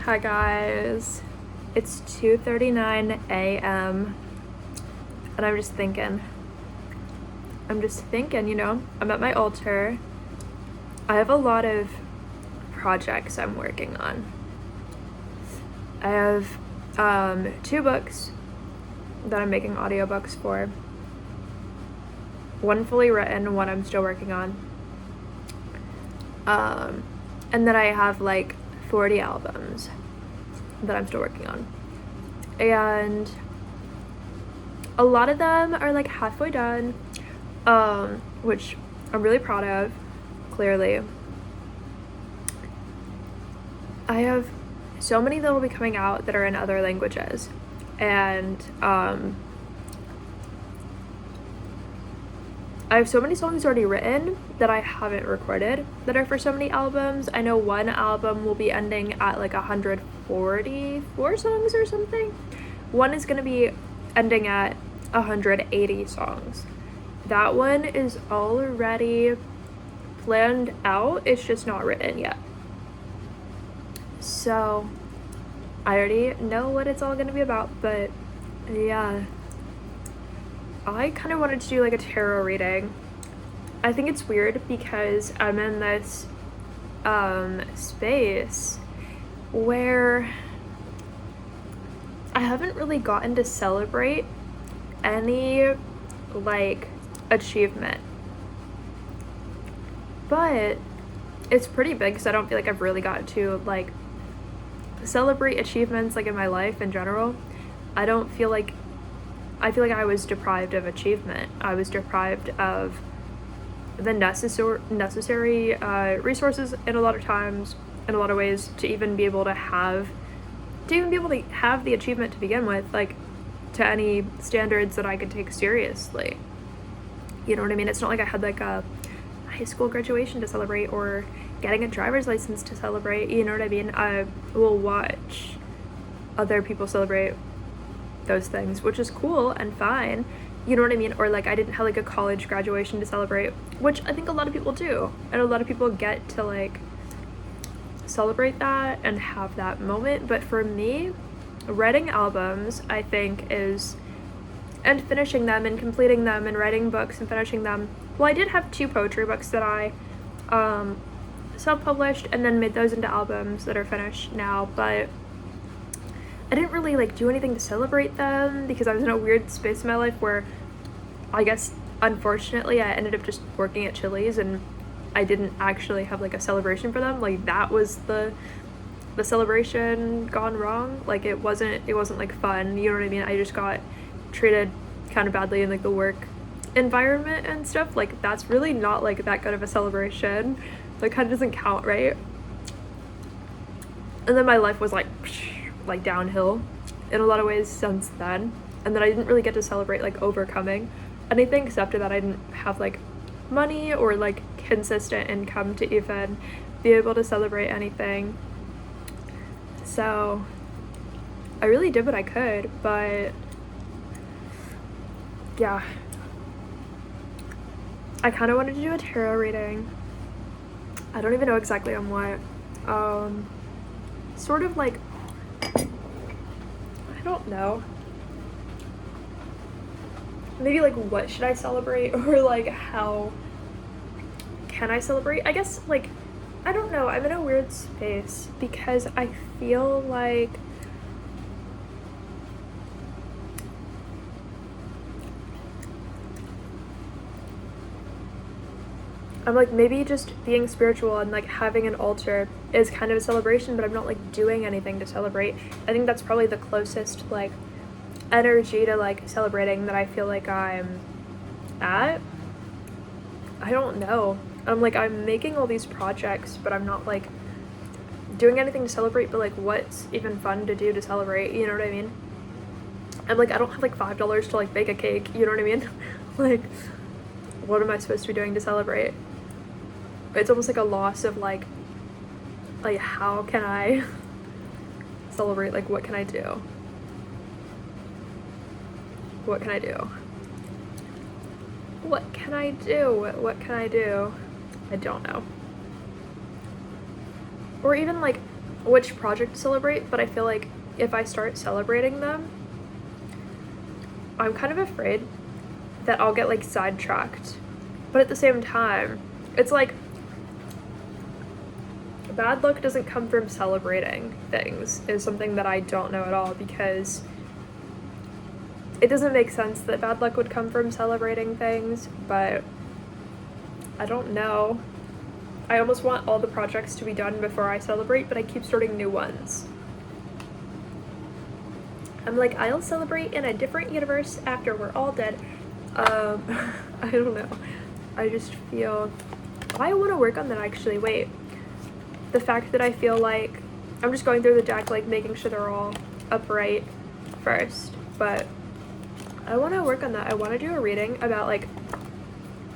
Hi guys, it's 2:39 a.m. and I'm just thinking, I'm at my altar. I have a lot of projects I'm working on. I have 2 books that I'm making audiobooks for. One fully written, one I'm still working on. And then I have like 40 albums that I'm still working on. And a lot of them are like halfway done, which I'm really proud of, clearly. I have so many that will be coming out that are in other languages. And I have so many songs already written that I haven't recorded that are for so many albums. I know one album will be ending at like 144 songs or something. One is going to be ending at 180 songs. That one is already planned out. It's just not written yet. So I already know what it's all going to be about, but yeah. I kind of wanted to do like a tarot reading. I think it's weird because I'm in this space where I haven't really gotten to celebrate any like achievement. But it's pretty big because I don't feel like I've really gotten to like celebrate achievements like in my life in general. I feel like I was deprived of achievement. I was deprived of the necessary resources in a lot of times, in a lot of ways, to even be able to have the achievement to begin with, like to any standards that I could take seriously. You know what I mean? It's not like I had like a high school graduation to celebrate or getting a driver's license to celebrate. You know what I mean? I will watch other people celebrate those things, which is cool and fine, you know what I mean? Or like I didn't have like a college graduation to celebrate, which I think a lot of people do, and a lot of people get to like celebrate that and have that moment. But for me, writing albums, I think, and finishing them and completing them and writing books and finishing them. Well, I did have 2 poetry books that I self-published and then made those into albums that are finished now, but I didn't really like do anything to celebrate them because I was in a weird space in my life where I guess unfortunately I ended up just working at Chili's and I didn't actually have like a celebration for them. Like that was the celebration gone wrong. Like it wasn't like fun, you know what I mean? I just got treated kind of badly in like the work environment and stuff. Like that's really not like that good of a celebration. That kind of doesn't count, right? And then my life was like downhill in a lot of ways since then, and then I didn't really get to celebrate like overcoming anything, except that I didn't have like money or like consistent income to even be able to celebrate anything. So I really did what I could, but yeah, I kind of wanted to do a tarot reading. I don't even know exactly on what. Sort of like, I don't know. Maybe like what should I celebrate, or like how can I celebrate? I guess like, I don't know. I'm in a weird space because I feel like I'm like maybe just being spiritual and like having an altar is kind of a celebration, but I'm not like doing anything to celebrate. I think that's probably the closest like energy to like celebrating that I feel like I'm at. I don't know. I'm making all these projects, but I'm not like doing anything to celebrate. But like what's even fun to do to celebrate, you know what I mean? I'm like, I don't have like $5 to like bake a cake, you know what I mean? Like what am I supposed to be doing to celebrate? It's almost like a loss of like how can I celebrate? Like what can I do? What can I do? What can I do? What can I do? I don't know. Or even like which project to celebrate, but I feel like if I start celebrating them, I'm kind of afraid that I'll get like sidetracked. But at the same time, it's like bad luck doesn't come from celebrating things is something that I don't know at all, because it doesn't make sense that bad luck would come from celebrating things, but I don't know. I almost want all the projects to be done before I celebrate, but I keep starting new ones. I'm like, I'll celebrate in a different universe after we're all dead. I don't know. I just feel, I want to work on that actually. Wait, the fact that I feel like, I'm just going through the deck, like making sure they're all upright first, but I want to work on that. I want to do a reading about like,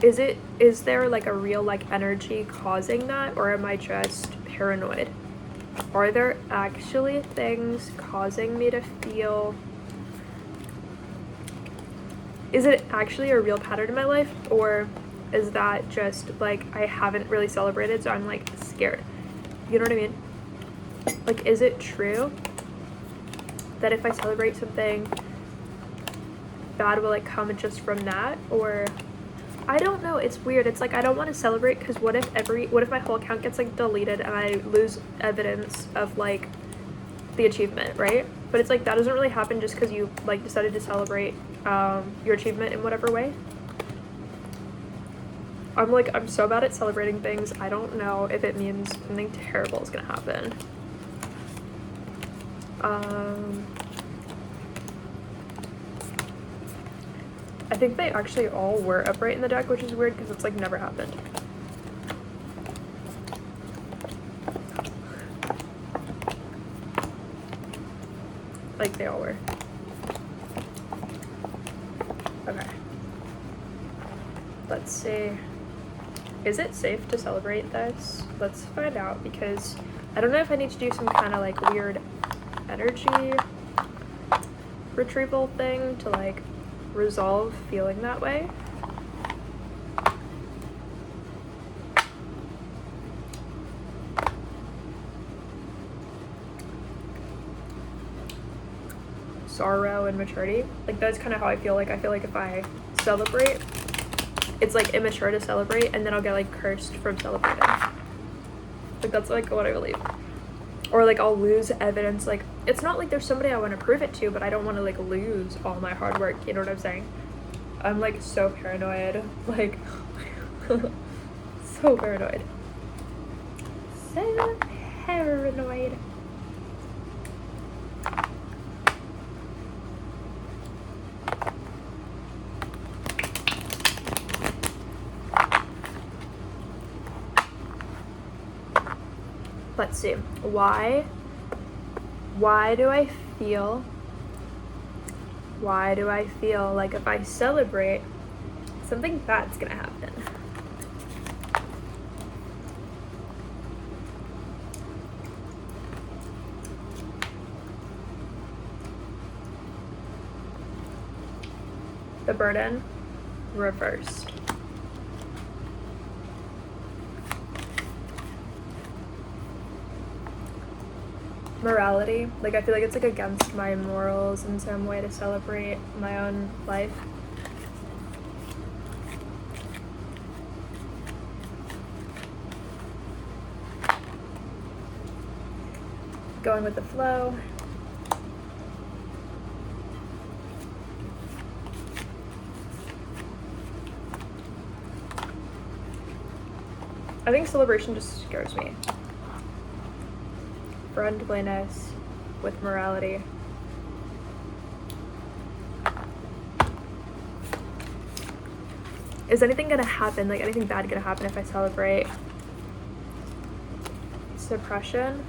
is there like a real like energy causing that, or am I just paranoid? Are there actually things causing me to feel, is it actually a real pattern in my life, or is that just like I haven't really celebrated, so I'm like scared? You know what I mean? Like, is it true that if I celebrate something, bad will like come just from that? Or I don't know, it's weird. It's like I don't want to celebrate, because what if my whole account gets like deleted and I lose evidence of like the achievement, right? But it's like that doesn't really happen just because you like decided to celebrate your achievement in whatever way. I'm so bad at celebrating things. I don't know if it means something terrible is gonna happen. I think they actually all were upright in the deck, which is weird because it's like never happened. Like they all were. Okay. Let's see. Is it safe to celebrate this? Let's find out, because I don't know if I need to do some kind of like weird energy retrieval thing to like resolve feeling that way. Sorrow and maturity. Like that's kind of how I feel like. I feel like if I celebrate, it's like immature to celebrate, and then I'll get like cursed from celebrating. Like that's like what I believe. Or like I'll lose evidence. Like it's not like there's somebody I want to prove it to, but I don't want to like lose all my hard work. You know what I'm saying? I'm like so paranoid. Like so paranoid. So paranoid. Let's see. Why do I feel like if I celebrate, something bad's gonna happen? The burden reversed. Morality, like I feel like it's like against my morals in some way to celebrate my own life. Going with the flow. I think celebration just scares me. Friendliness with morality. Is anything gonna happen, like anything bad gonna happen if I celebrate? Suppression.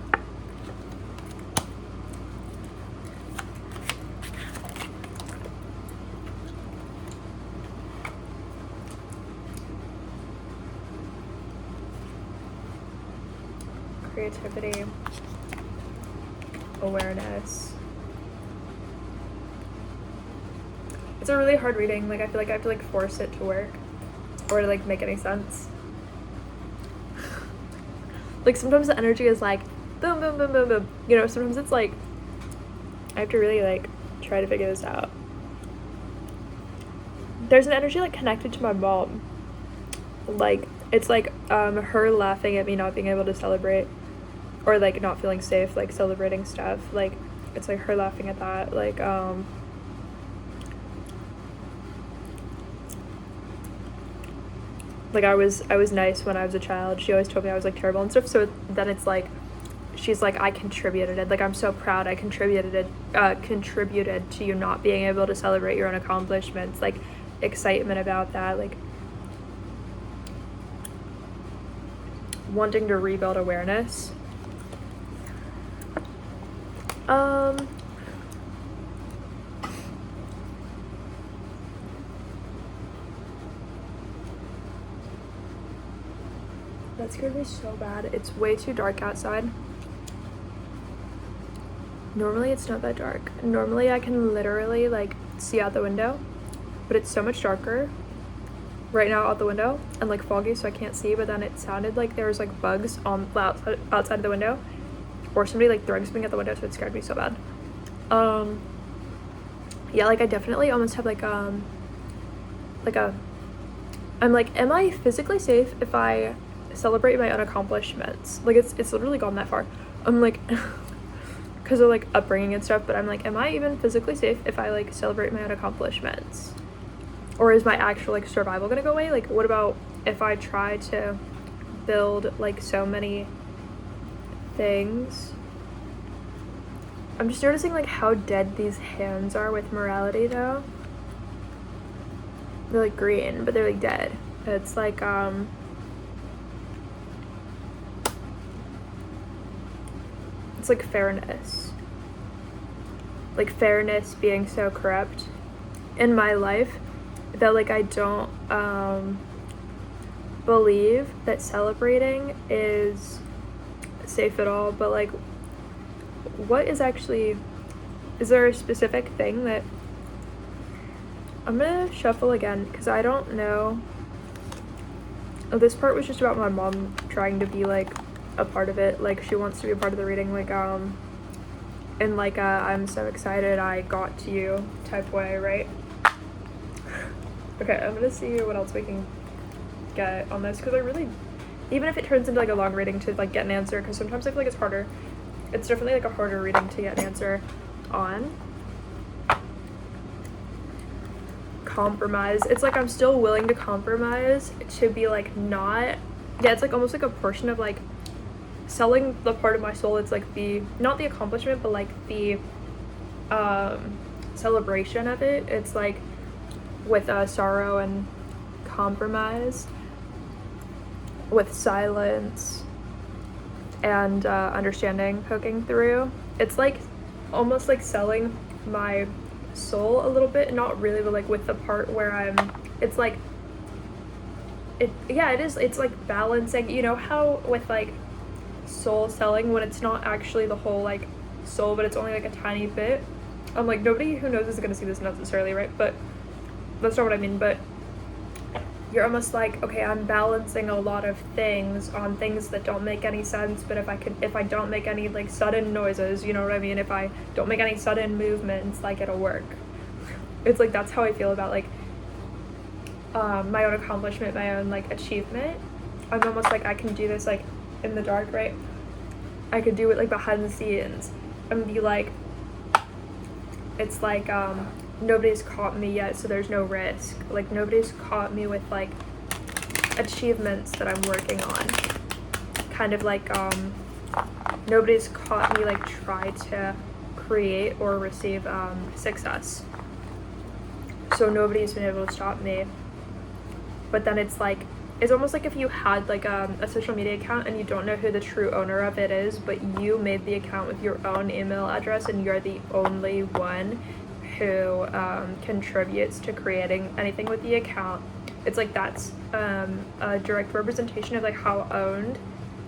Creativity. Awareness. It's a really hard reading. Like I feel like I have to like force it to work or to like make any sense. Like sometimes the energy is like boom, boom, boom, boom, boom. You know, sometimes it's like, I have to really like try to figure this out. There's an energy like connected to my mom. Like, it's like her laughing at me not being able to celebrate, or like not feeling safe, like celebrating stuff. Like, it's like her laughing at that. Like, like I was nice when I was a child. She always told me I was like terrible and stuff. So then it's like, she's like, I contributed it. Like, I'm so proud I contributed to you not being able to celebrate your own accomplishments. Like, excitement about that. Like, wanting to rebuild awareness. That scared me so bad. It's way too dark outside. Normally it's not that dark. Normally I can literally like see out the window, but it's so much darker right now out the window and like foggy, so I can't see. But then it sounded like there was like bugs on outside of the window, or somebody like throwing something at the window, so it scared me so bad. Yeah, like I definitely almost have like I'm like, am I physically safe if I celebrate my own accomplishments? Like, it's literally gone that far. I'm like, because of like upbringing and stuff, but I'm like, am I even physically safe if I like celebrate my own accomplishments? Or is my actual like survival gonna go away? Like, what about if I try to build like so many things? I'm just noticing like how dead these hands are with morality though. They're like green, but they're like dead. It's like it's like fairness. Like fairness being so corrupt in my life that like I don't believe that celebrating is safe at all. But like, what is actually, is there a specific thing that, I'm gonna shuffle again because I don't know. Oh, this part was just about my mom trying to be like a part of it. Like, she wants to be a part of the reading, like in like a I'm so excited I got to you type way, right? Okay, I'm gonna see what else we can get on this, because I really, even if it turns into like a long reading to like get an answer, because sometimes I feel like it's harder. It's definitely like a harder reading to get an answer on. Compromise. It's like I'm still willing to compromise to be like not, yeah, it's like almost like a portion of like selling the part of my soul. It's like the, not the accomplishment, but like the celebration of it. It's like with sorrow and compromise, with silence and understanding poking through. It's like almost like selling my soul a little bit, not really, but like with the part where I'm, it's like it, yeah, it is, it's like balancing, you know how with like soul selling, when it's not actually the whole like soul, but it's only like a tiny bit. I'm like, nobody who knows is gonna see this necessarily, right? But that's not what I mean. But you're almost like, okay, I'm balancing a lot of things on things that don't make any sense, but if I don't make any like sudden noises, you know what I mean, if I don't make any sudden movements, like it'll work. It's like, that's how I feel about like my own accomplishment, my own like achievement. I'm almost like, I can do this like in the dark, right? I could do it like behind the scenes and be like, it's like nobody's caught me yet, so there's no risk. Like, nobody's caught me with like achievements that I'm working on. Kind of like nobody's caught me like try to create or receive success. So nobody's been able to stop me. But then it's like, it's almost like if you had like a social media account and you don't know who the true owner of it is, but you made the account with your own email address and you're the only one who contributes to creating anything with the account. It's like, that's a direct representation of like how owned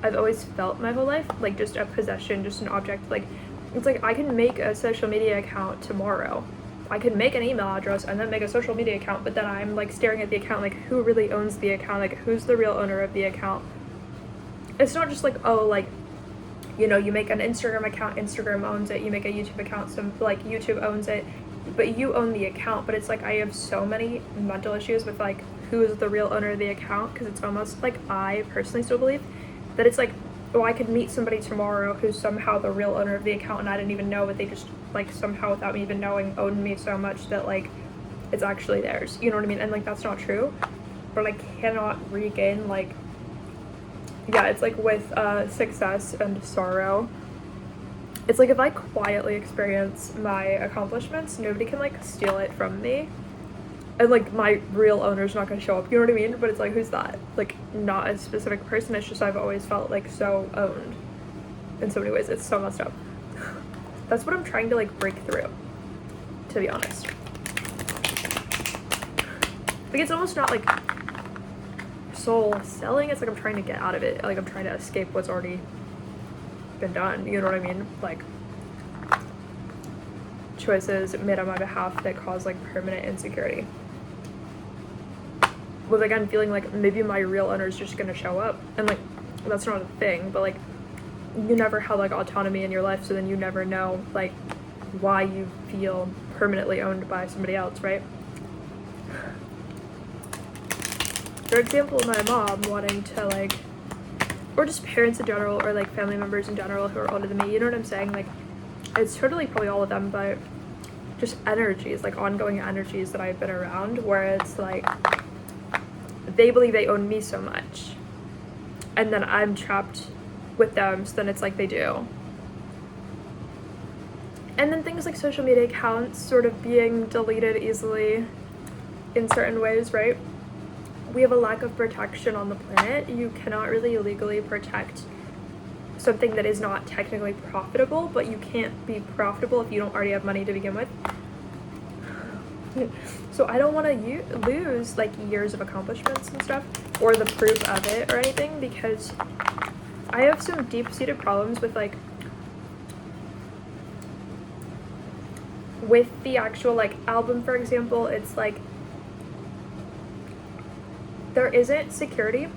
I've always felt my whole life, like just a possession, just an object. Like, it's like I can make a social media account tomorrow. I could make an email address and then make a social media account, but then I'm like staring at the account like, who really owns the account? Like, who's the real owner of the account? It's not just like, oh, like you know, you make an Instagram account, Instagram owns it. You make a YouTube account, some like YouTube owns it, but you own the account. But it's like I have so many mental issues with like who is the real owner of the account, because it's almost like I personally still believe that it's like, oh, I could meet somebody tomorrow who's somehow the real owner of the account and I didn't even know, but they just like somehow without me even knowing owned me so much that like it's actually theirs, you know what I mean? And like that's not true, but I cannot regain like, yeah, it's like with success and sorrow. It's like if I quietly experience my accomplishments, nobody can like steal it from me. And like my real owner's not gonna show up, you know what I mean? But it's like, who's that? Like not a specific person, it's just I've always felt like so owned in so many ways. It's so messed up. That's what I'm trying to like break through, to be honest. Like it's almost not like soul selling, it's like I'm trying to get out of it, like I'm trying to escape what's already been done, you know what I mean? Like choices made on my behalf that cause like permanent insecurity. With again feeling like maybe my real owner is just gonna show up, and like that's not a thing, but like you never had like autonomy in your life, so then you never know like why you feel permanently owned by somebody else, right? For example, my mom wanting to like, or just parents in general, or like family members in general who are older than me, you know what I'm saying? Like it's totally probably all of them, but just energies, like ongoing energies that I've been around, where it's like they believe they own me so much and then I'm trapped with them, so then it's like they do. And then things like social media accounts sort of being deleted easily in certain ways, right? We have a lack of protection on the planet. You cannot really legally protect something that is not technically profitable, but you can't be profitable if you don't already have money to begin with. So I don't want to lose like years of accomplishments and stuff, or the proof of it or anything, because I have some deep-seated problems with like with the actual like album, for example. It's like there isn't security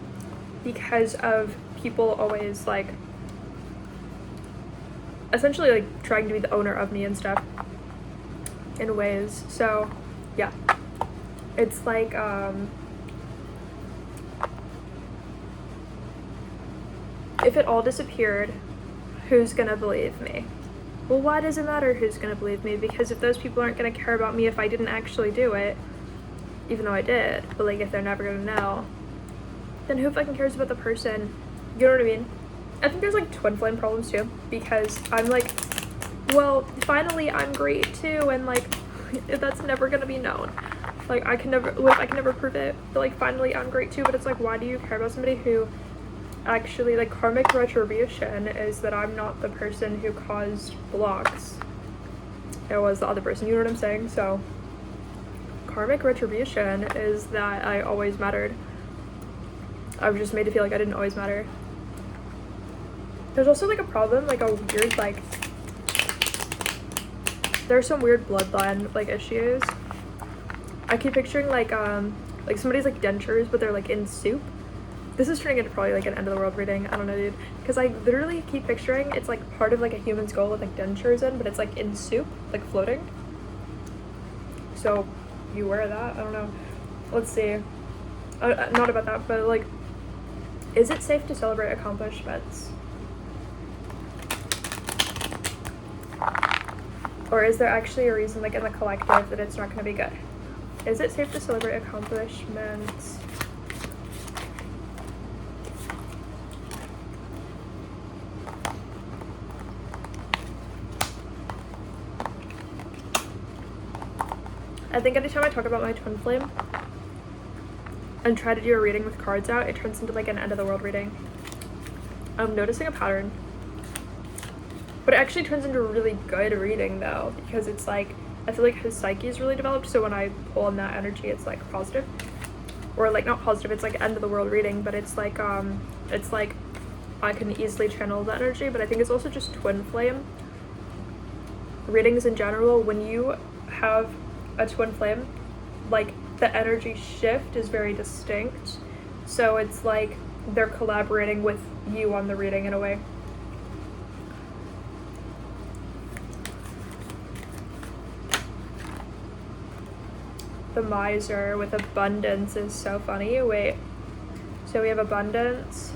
because of people always like essentially like trying to be the owner of me and stuff in ways. So yeah, it's like if it all disappeared, who's gonna believe me? Well, why does it matter who's gonna believe me? Because if those people aren't gonna care about me if I didn't actually do it, even though I did, but like if they're never gonna know, then who fucking cares about the person? You know what I mean? I think there's like twin flame problems too, because I'm like, well, finally I'm great too, and like that's never gonna be known. Like I can never prove it, but like finally I'm great too. But it's like, why do you care about somebody who actually, like, karmic retribution is that I'm not the person who caused blocks, it was the other person, you know what I'm saying? So karmic retribution is that I always mattered. I was just made to feel like I didn't always matter. There's also like a problem, like a weird, like there's some weird bloodline like issues. I keep picturing like somebody's like dentures, but they're like in soup. This is turning into probably like an end of the world reading, I don't know, dude, because I literally keep picturing it's like part of like a human skull with like dentures in, but it's like in soup, like floating. So you wear that? I don't know. Let's see. Not about that, but like, is it safe to celebrate accomplishments? Or is there actually a reason, like in the collective, that it's not going to be good? Is it safe to celebrate accomplishments? I think anytime I talk about my twin flame and try to do a reading with cards out, it turns into like an end of the world reading. I'm noticing a pattern. But it actually turns into a really good reading though, because it's like, I feel like his psyche is really developed, so when I pull on that energy, it's like positive. Or like not positive, it's like end of the world reading, but it's like I can easily channel the energy, but I think it's also just twin flame. Readings in general, when you have a twin flame, like the energy shift is very distinct, so it's like they're collaborating with you on the reading in a way. the miser with abundance is so funny. Wait, so we have abundance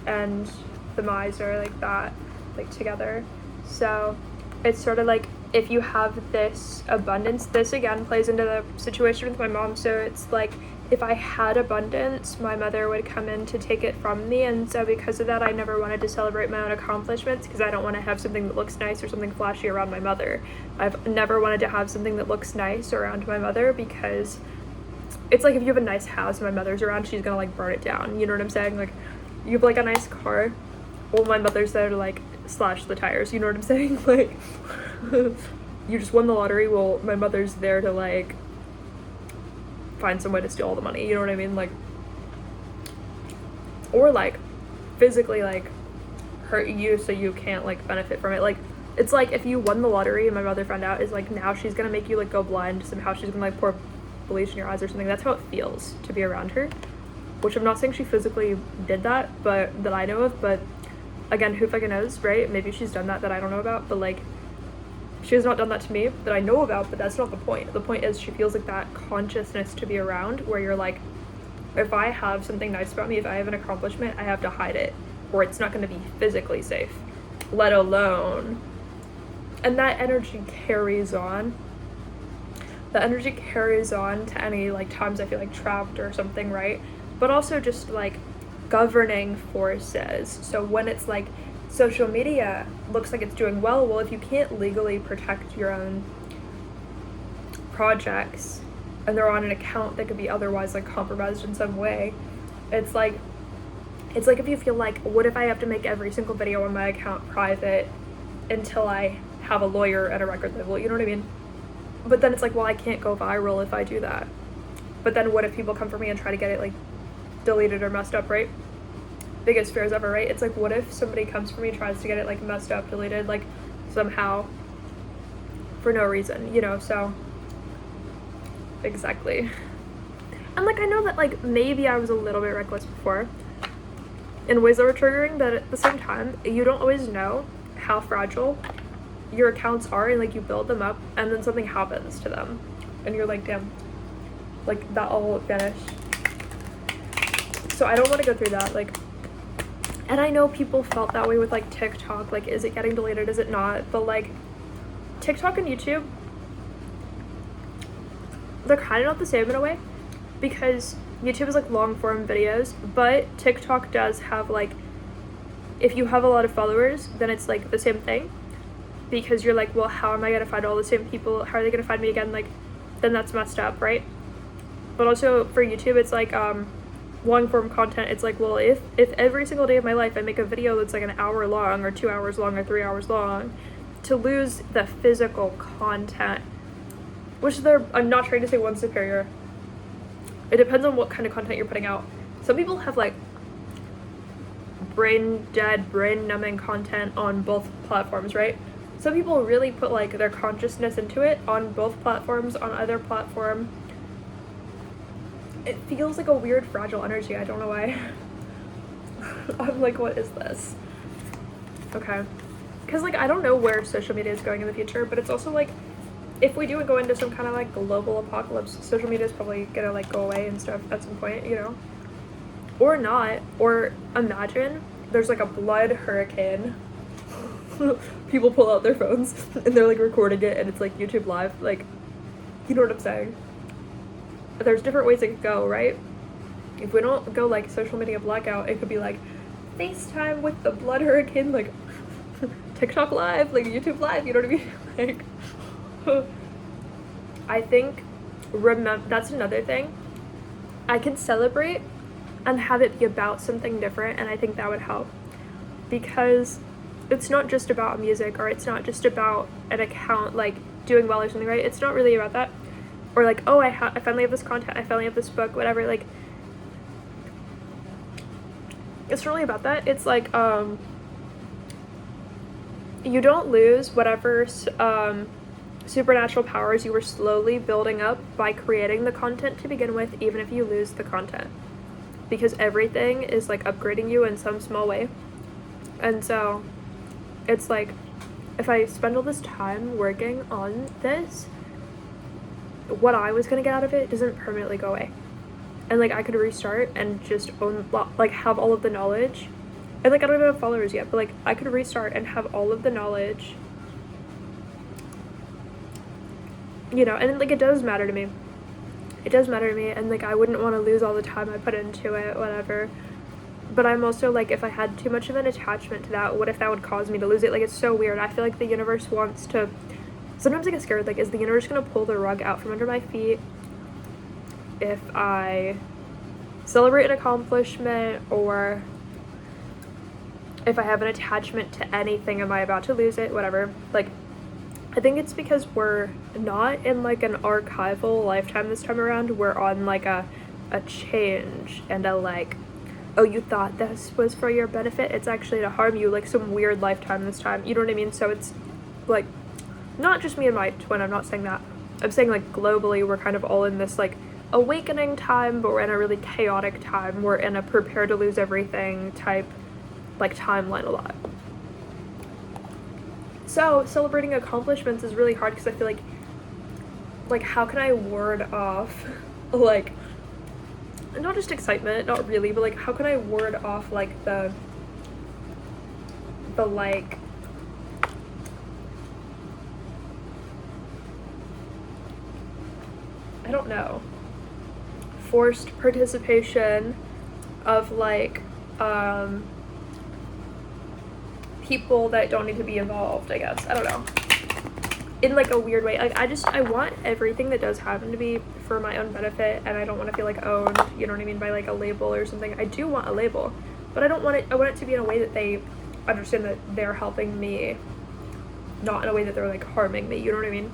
and the miser, like that, like together. So it's sort of like, if you have this abundance, this again plays into the situation with my mom. So it's like, if I had abundance, my mother would come in to take it from me. And so because of that, I never wanted to celebrate my own accomplishments, because I don't want to have something that looks nice or something flashy around my mother. I've never wanted to have something that looks nice around my mother, because it's like, if you have a nice house and my mother's around, she's gonna like burn it down. You know what I'm saying? Like, you have like a nice car, well, my mother's there to like slash the tires. You know what I'm saying? Like, you just won the lottery, well, my mother's there to like find some way to steal all the money. You know what I mean? Like, or like physically like hurt you so you can't like benefit from it. Like, it's like, if you won the lottery and my mother found out, is like, now she's gonna make you like go blind somehow. She's gonna like pour bleach in your eyes or something. That's how it feels to be around her, which I'm not saying she physically did that, but that I know of. But again, who fucking knows, right? Maybe she's done that I don't know about, but like, she has not done that to me that I know about. But that's not the point. The point is, she feels like that consciousness to be around, where you're like, if I have something nice about me, if I have an accomplishment, I have to hide it, or it's not going to be physically safe, let alone. And that energy carries on. The energy carries on to any like times I feel like trapped or something, right? But also just like governing forces. So when it's like, social media looks like it's doing well, if you can't legally protect your own projects and they're on an account that could be otherwise like compromised in some way, it's like if you feel like, what if I have to make every single video on my account private until I have a lawyer at a record label? You know what I mean? But then it's like, well, I can't go viral if I do that. But then what if people come for me and try to get it like deleted or messed up, right? Biggest fears ever, right? It's like, what if somebody comes for me and tries to get it like messed up, deleted, like somehow for no reason, you know? So exactly. And like, I know that like maybe I was a little bit reckless before in ways that were triggering, but at the same time, you don't always know how fragile your accounts are, and like, you build them up and then something happens to them and you're like, damn, like that all vanished. So I don't want to go through that. Like, and I know people felt that way with like TikTok, like, is it getting deleted, is it not? But like, TikTok and YouTube, they're kind of not the same in a way, because YouTube is like long form videos, but TikTok does have like, if you have a lot of followers, then it's like the same thing, because you're like, well, how am I gonna find all the same people? How are they gonna find me again? Like, then that's messed up, right? But also for YouTube, it's like long form content. It's like, well, if every single day of my life I make a video that's like an hour long or 2 hours long or 3 hours long, to lose the physical content, which I'm not trying to say one's superior. It depends on what kind of content you're putting out. Some people have like brain dead, brain numbing content on both platforms, right? Some people really put like their consciousness into it on both platforms. On either platform, it feels like a weird fragile energy. I don't know why. I'm like, what is this? Okay. Because like, I don't know where social media is going in the future, but it's also like, if we do go into some kind of like global apocalypse, social media is probably gonna like go away and stuff at some point, you know? Or not. Or imagine there's like a blood hurricane. People pull out their phones and they're like recording it, and it's like YouTube live. Like, you know what I'm saying? There's different ways it could go, right? If we don't go like social media blackout, it could be like FaceTime with the blood hurricane, like TikTok live, like YouTube live, you know what I mean? Like, I think, that's another thing. I can celebrate and have it be about something different, and I think that would help, because it's not just about music, or it's not just about an account like doing well or something, right? It's not really about that. Or like, oh, I finally have this content, I finally have this book, whatever. Like, it's really about that. It's like, you don't lose whatever supernatural powers you were slowly building up by creating the content to begin with, even if you lose the content, because everything is like upgrading you in some small way. And so it's like, if I spend all this time working on this, what I was gonna get out of it doesn't permanently go away. And like I could restart and just like have all of the knowledge. And like I don't even have followers yet, but like I could restart and have all of the knowledge. You know, and like it does matter to me. It does matter to me, and like I wouldn't want to lose all the time I put into it, whatever. But I'm also like, if I had too much of an attachment to that, what if that would cause me to lose it? Like, it's so weird. I feel like the universe wants to, sometimes I get scared, like, is the universe gonna pull the rug out from under my feet if I celebrate an accomplishment, or if I have an attachment to anything, am I about to lose it, whatever. Like, I think it's because we're not in like an archival lifetime this time around. We're on like a change and a like, oh, you thought this was for your benefit, it's actually to harm you, like some weird lifetime this time, you know what I mean? So it's like, not just me and my twin, I'm not saying that. I'm saying like globally we're kind of all in this like awakening time, but we're in a really chaotic time. We're in a prepare to lose everything type like timeline a lot. So celebrating accomplishments is really hard because I feel like how can I ward off like, not just excitement, not really, but like how can I ward off like the like, I don't know, forced participation of like people that don't need to be involved, I guess. I don't know, in like a weird way. Like I want everything that does happen to be for my own benefit, and I don't want to feel like owned, you know what I mean, by like a label or something. I do want a label, but I want it to be in a way that they understand that they're helping me, not in a way that they're like harming me, you know what I mean?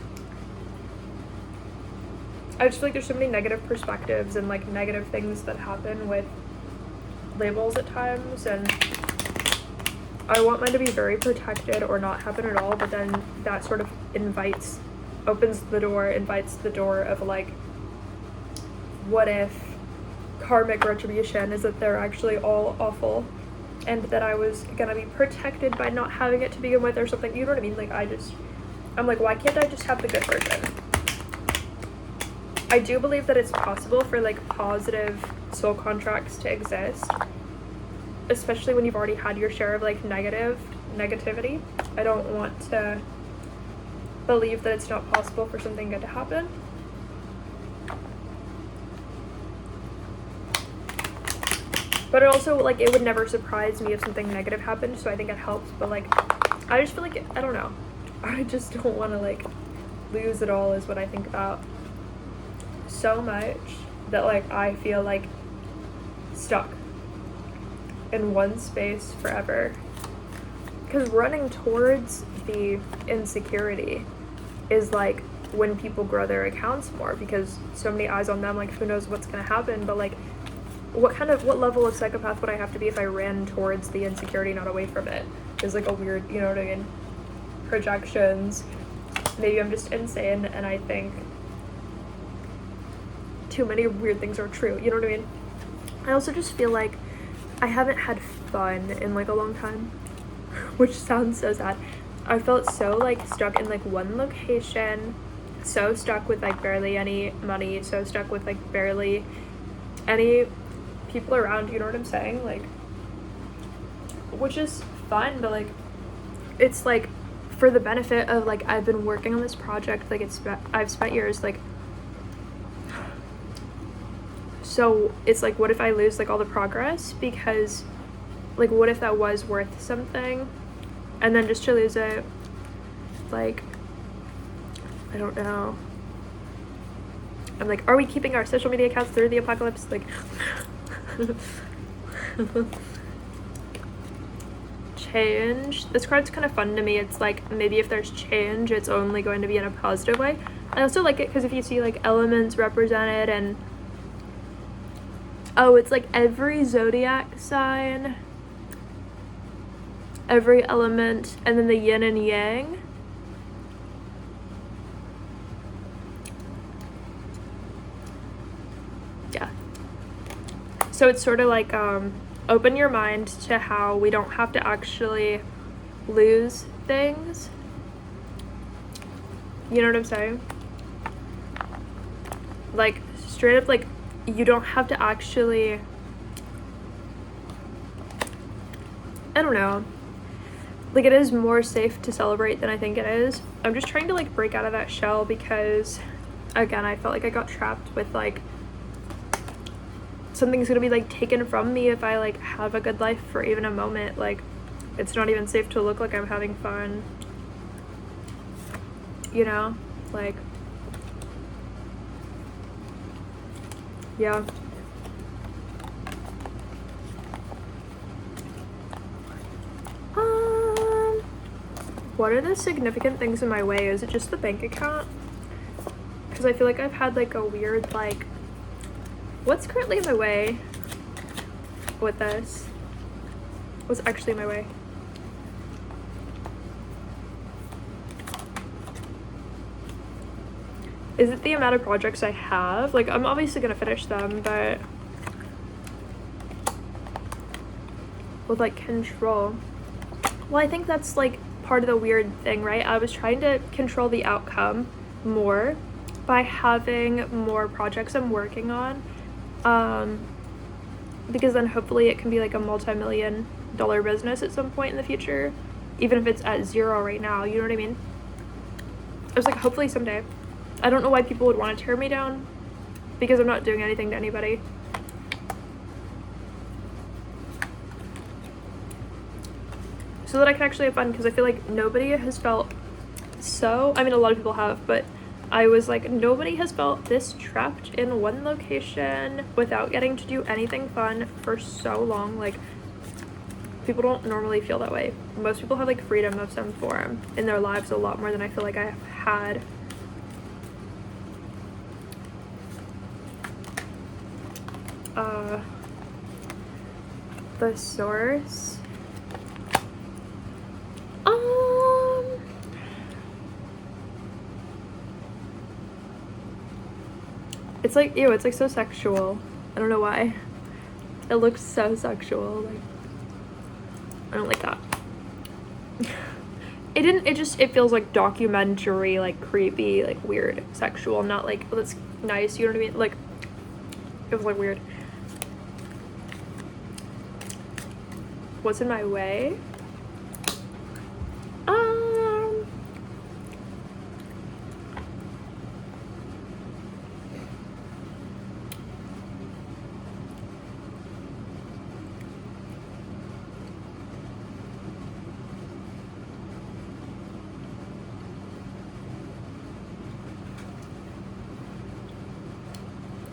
I just feel like there's so many negative perspectives and like negative things that happen with labels at times, and I want mine to be very protected or not happen at all, but then that sort of invites the door of like, what if karmic retribution is that they're actually all awful and that I was gonna be protected by not having it to begin with or something, you know what I mean? Like I'm like, why can't I just have the good version? I do believe that it's possible for like positive soul contracts to exist, especially when you've already had your share of like negativity. I don't want to believe that it's not possible for something good to happen. But it also, like, it would never surprise me if something negative happened, so I think it helps. But like, I just feel like, I don't know, I just don't want to like lose it all is what I think about so much, that like I feel like stuck in one space forever. Because running towards the insecurity is like when people grow their accounts more, because so many eyes on them, like who knows what's gonna happen. But like, what level of psychopath would I have to be if I ran towards the insecurity, not away from it? Is like a weird, you know what I mean, projections. Maybe I'm just insane and I think too many weird things are true, you know what I mean? I also just feel like I haven't had fun in like a long time, which sounds so sad. I felt so like stuck in like one location, so stuck with like barely any money, so stuck with like barely any people around, you know what I'm saying? Like, which is fun, but like it's like for the benefit of like I've been working on this project, like I've spent years like, so it's like, what if I lose like all the progress? Because like, what if that was worth something and then just to lose it, like, I don't know. I'm like, are we keeping our social media accounts through the apocalypse? Like change. This card's kind of fun to me. It's like, maybe if there's change, it's only going to be in a positive way. I also like it because if you see like elements represented, and oh, it's like every zodiac sign, every element, and then the yin and yang. Yeah. So it's sort of like open your mind to how we don't have to actually lose things. You know what I'm saying? Like, straight up, like, you don't have to actually, I don't know, like, it is more safe to celebrate than I think it is. I'm just trying to, like, break out of that shell because, again, I felt like I got trapped with, like, something's gonna be, like, taken from me if I, like, have a good life for even a moment. Like, it's not even safe to look like I'm having fun, you know? Like, yeah. What are the significant things in my way? Is it just the bank account? Because I feel like I've had, like, a weird, like, what's currently in my way with this? What's actually in my way? Is it the amount of projects I have? Like, I'm obviously gonna finish them, but with, like, control. Well, I think that's, like, part of the weird thing, right? I was trying to control the outcome more by having more projects I'm working on, because then hopefully it can be, like, a multi-million-dollar business at some point in the future, even if it's at zero right now, you know what I mean? I was like, hopefully someday. I don't know why people would want to tear me down, because I'm not doing anything to anybody. So that I can actually have fun, because I feel like nobody has felt so, I mean, a lot of people have, but I was like, nobody has felt this trapped in one location without getting to do anything fun for so long. Like, people don't normally feel that way. Most people have, like, freedom of some form in their lives a lot more than I feel like I've had. The source. It's like, ew, it's like so sexual. I don't know why. It looks so sexual. Like, I don't like that. It feels like documentary, like creepy, like weird, sexual, not like, oh, that's nice, you know what I mean? Like, it was like weird. What's in my way?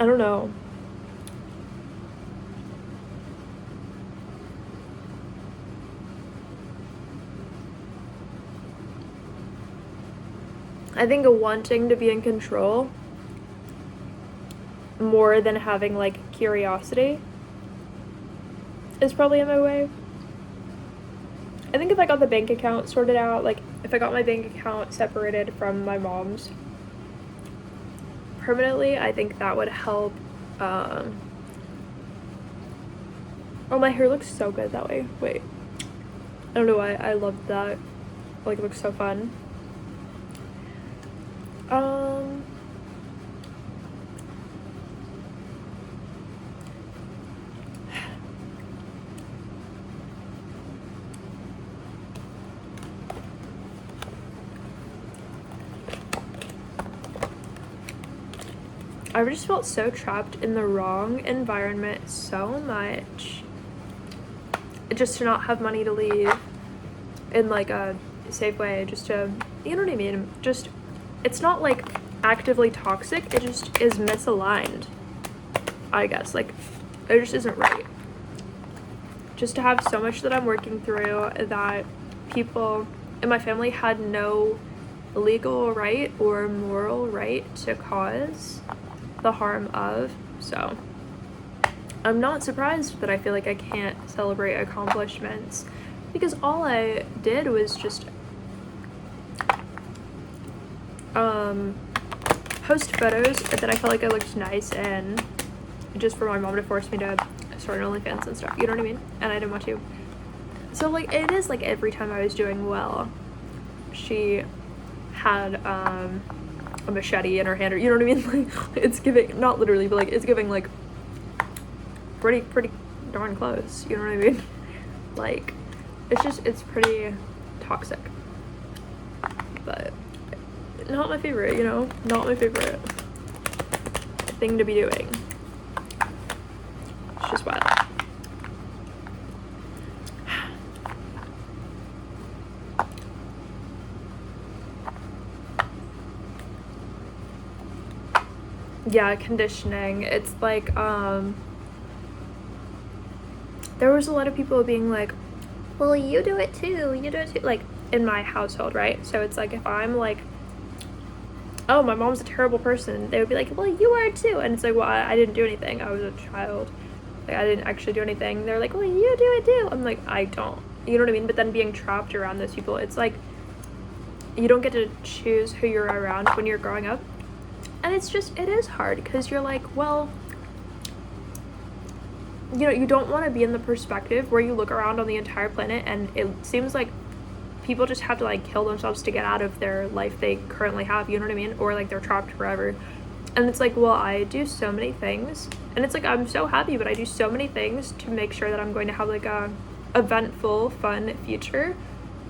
I don't know. I think wanting to be in control more than having, like, curiosity is probably in my way. I think if I got the bank account sorted out, like, if I got my bank account separated from my mom's permanently, I think that would help. Oh, my hair looks so good that way. Wait, I don't know why I love that. Like, it looks so fun. I've just felt so trapped in the wrong environment so much, just to not have money to leave in, like, a safe way, just to, you know what I mean? Just, it's not, like, actively toxic, it just is misaligned, I guess. Like, it just isn't right. Just to have so much that I'm working through that people in my family had no legal right or moral right to cause the harm of. So I'm not surprised that I feel like I can't celebrate accomplishments, because all I did was just post photos that I felt like I looked nice in, just for my mom to force me to start an OnlyFans and stuff, you know what I mean? And I didn't want to. So, like, it is like every time I was doing well, she had a machete in her hand, or you know what I mean? Like, it's giving, not literally, but like it's giving like pretty darn close, you know what I mean? Like, it's pretty toxic, but not my favorite, you know, not my favorite thing to be doing. It's just wild. Yeah, conditioning. It's like, there was a lot of people being like, well, you do it too, like, in my household, right? So it's like, if I'm like, oh, my mom's a terrible person, they would be like, well, you are too. And it's like, well, I didn't do anything. I was a child. Like, I didn't actually do anything. They're like, well, you do it too. I'm like, I don't. You know what I mean? But then being trapped around those people, it's like, you don't get to choose who you're around when you're growing up. And it's just, it is hard, because you're like, well, you know, you don't want to be in the perspective where you look around on the entire planet and it seems like people just have to like kill themselves to get out of their life they currently have, you know what I mean? Or like they're trapped forever. And it's like, well, I do so many things, and it's like, I'm so happy, but I do so many things to make sure that I'm going to have like a eventful, fun future.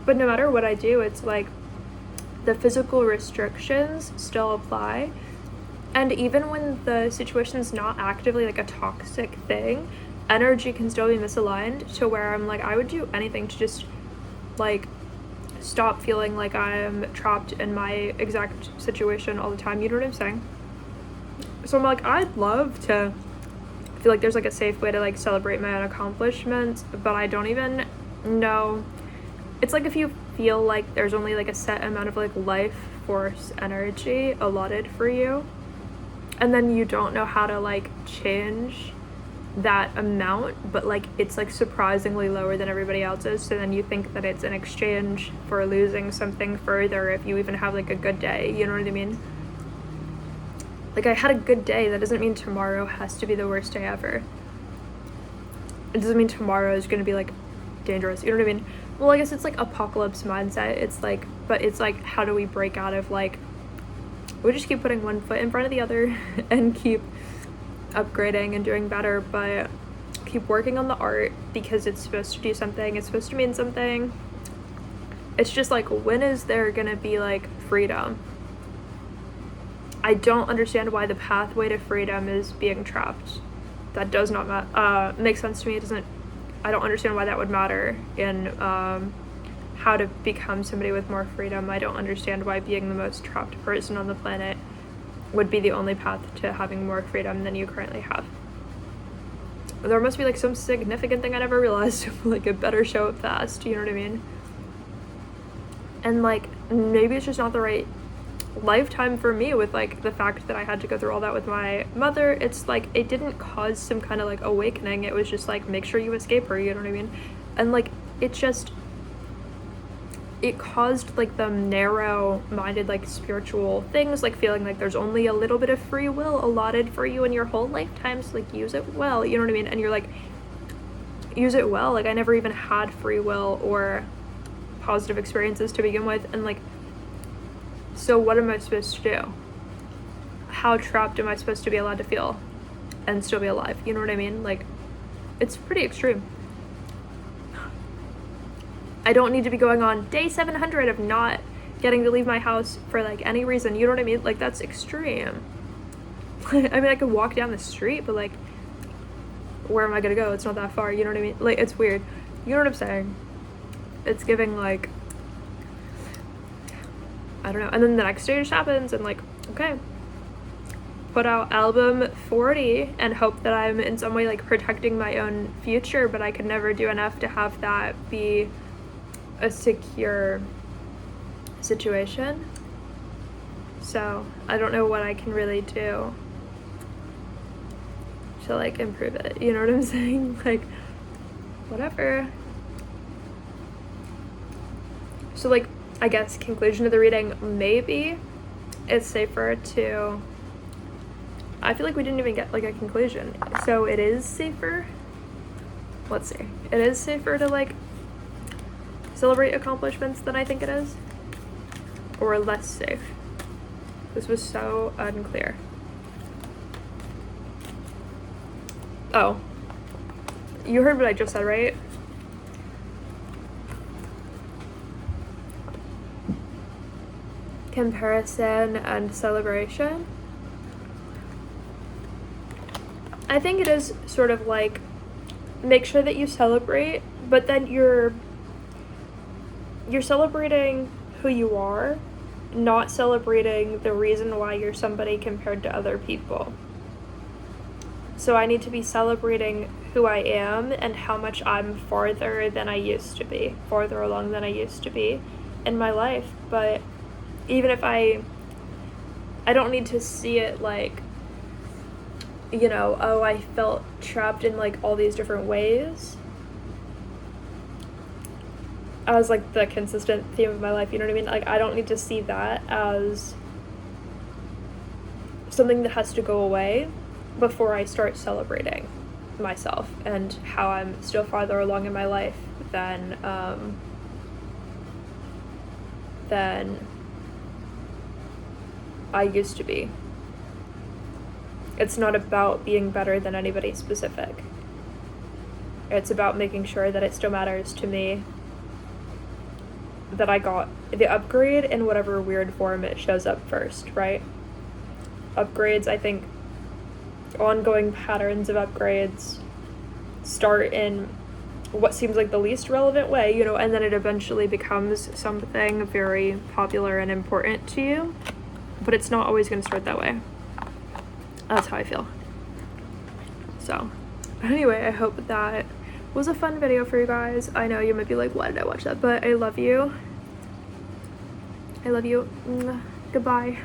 But no matter what I do, it's like the physical restrictions still apply. And even when the situation's not actively like a toxic thing, energy can still be misaligned to where I'm like, I would do anything to just like stop feeling like I'm trapped in my exact situation all the time, you know what I'm saying? So I'm like, I'd love to feel like there's like a safe way to like celebrate my own accomplishments, but I don't even know. It's like if you feel like there's only like a set amount of like life force energy allotted for you, and then you don't know how to like change that amount, but like it's like surprisingly lower than everybody else's, so then you think that it's an exchange for losing something further if you even have like a good day, you know what I mean? Like, I had a good day, that doesn't mean tomorrow has to be the worst day ever. It doesn't mean tomorrow is gonna be like dangerous, you know what I mean? Well, I guess it's like apocalypse mindset. It's like, but it's like, how do we break out of like, we just keep putting one foot in front of the other and keep upgrading and doing better, but keep working on the art because it's supposed to do something, it's supposed to mean something. It's just like, when is there gonna be like freedom? I don't understand why the pathway to freedom is being trapped. That does not make sense to me. It doesn't, I don't understand why that would matter in how to become somebody with more freedom. I don't understand why being the most trapped person on the planet would be the only path to having more freedom than you currently have. There must be like some significant thing I never realized, like it better show up fast, you know what I mean? And like, maybe it's just not the right lifetime for me with like the fact that I had to go through all that with my mother. It's like, it didn't cause some kind of like awakening. It was just like, make sure you escape her, you know what I mean? And like, it just, it caused like the narrow-minded like spiritual things, like feeling like there's only a little bit of free will allotted for you in your whole lifetime, so like use it well, you know what I mean? And you're like, use it well. Like, I never even had free will or positive experiences to begin with, and like, so what am I supposed to do? How trapped am I supposed to be allowed to feel and still be alive, you know what I mean? Like, it's pretty extreme. I don't need to be going on day 700 of not getting to leave my house for like any reason, you know what I mean? Like, that's extreme. I mean, I could walk down the street, but like, where am I gonna go? It's not that far, you know what I mean? Like, it's weird, you know what I'm saying? It's giving like, I don't know. And then the next day just happens, and like, okay, put out album 40 and hope that I'm in some way like protecting my own future, but I could never do enough to have that be a secure situation. So I don't know what I can really do to like improve it, you know what I'm saying? Like, whatever. So like, I guess conclusion of the reading, maybe it's safer to, I feel like we didn't even get like a conclusion. So it is safer, let's see, it is safer to like celebrate accomplishments than I think it is, or less safe. This was so unclear. Oh. You heard what I just said, right? Comparison and celebration. I think it is sort of like, make sure that you celebrate, but then you're celebrating who you are, not celebrating the reason why you're somebody compared to other people. So I need to be celebrating who I am and how much I'm farther along than I used to be in my life. But even if I don't need to see it like, you know, oh, I felt trapped in like all these different ways as like the consistent theme of my life, you know what I mean? Like, I don't need to see that as something that has to go away before I start celebrating myself and how I'm still farther along in my life than I used to be. It's not about being better than anybody specific. It's about making sure that it still matters to me that I got the upgrade in whatever weird form it shows up first, right? Upgrades, I think, ongoing patterns of upgrades start in what seems like the least relevant way, you know, and then it eventually becomes something very popular and important to you, but it's not always going to start that way. That's how I feel. So, anyway, I hope that was a fun video for you guys. I know you might be like, why did I watch that? But I love you. I love you. Goodbye.